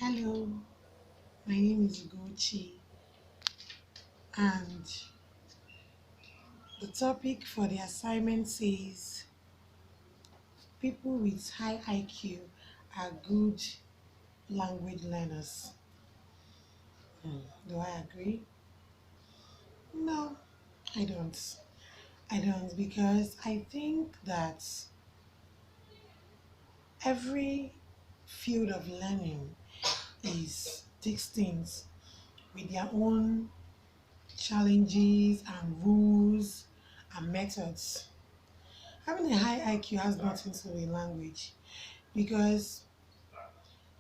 Hello, my name is Ugochi, and the topic for the assignment says people with high IQ are good language learners. Do I agree? No, I don't. I don't because I think that every field of learning is distinct with their own challenges and rules and methods. Having a high IQ has nothing to do with language because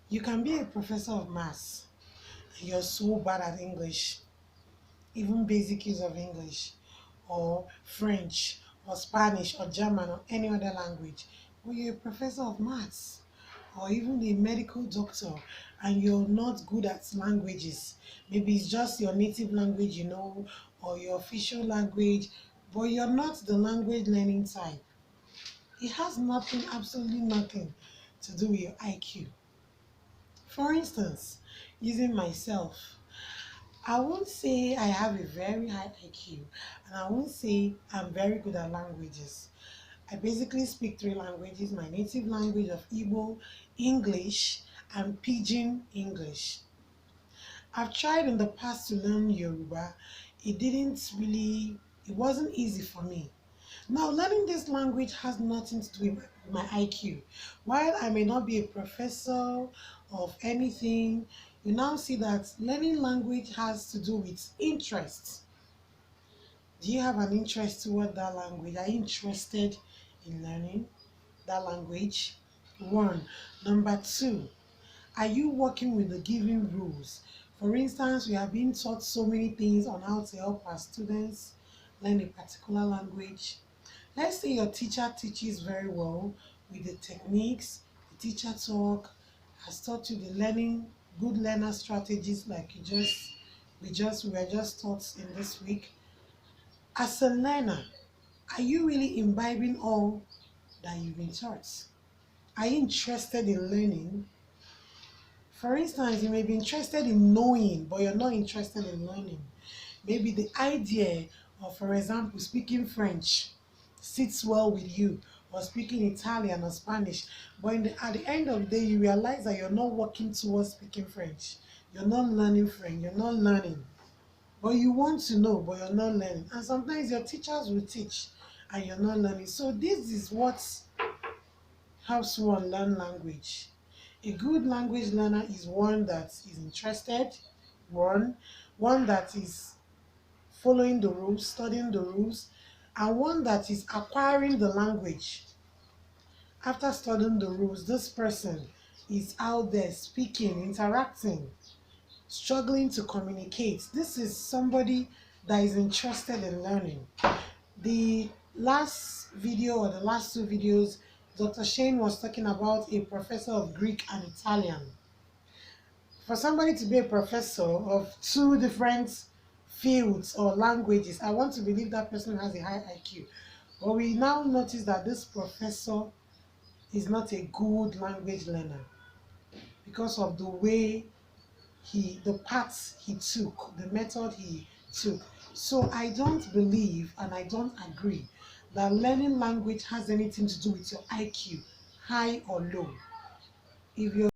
you can be a professor of maths and you're so bad at English, even basic use of English, or French, or Spanish, or German, or any other language. But you're a professor of maths, or even a medical doctor, and you're not good at languages. Maybe it's just your native language, or your official language, but you're not the language learning type. It has nothing, absolutely nothing to do with your IQ. For instance, using myself, I won't say I have a very high IQ, and I won't say I'm very good at languages. I basically speak three languages: my native language of Igbo, English, and Pidgin English. I've tried in the past to learn Yoruba. It wasn't easy for me. Now, learning this language has nothing to do with my IQ. While I may not be a professor of anything, you now see that learning language has to do with interests. Do you have an interest toward that language? Are you interested in learning that language? One. Number two, are you working with the given rules? For instance, we are being taught so many things on how to help our students learn a particular language. Let's say your teacher teaches very well with the techniques, the teacher talk, has taught you the learning, good learner strategies like we were just taught in this week. As a learner, are you really imbibing all that you've been taught? Are you interested in learning? For instance, you may be interested in knowing, but you're not interested in learning. Maybe the idea of, for example, speaking French sits well with you, or speaking Italian or Spanish, but at the end of the day, you realize that you're not working towards speaking French. You're not learning French, you're not learning. But you want to know, but you're not learning. And sometimes your teachers will teach and you're not learning. So this is what helps one learn language. A good language learner is one that is interested, one, one that is following the rules, studying the rules, and one that is acquiring the language. After studying the rules, this person is out there speaking, interacting, struggling to communicate. This is somebody that is interested in learning. The last video or the last two videos, Dr. Shane was talking about a professor of Greek and Italian. For somebody to be a professor of two different fields or languages, I want to believe that person has a high IQ. But we now notice that this professor is not a good language learner because of the way the paths he took, the method he took. So I don't believe and I don't agree that learning language has anything to do with your IQ, high or low. If you're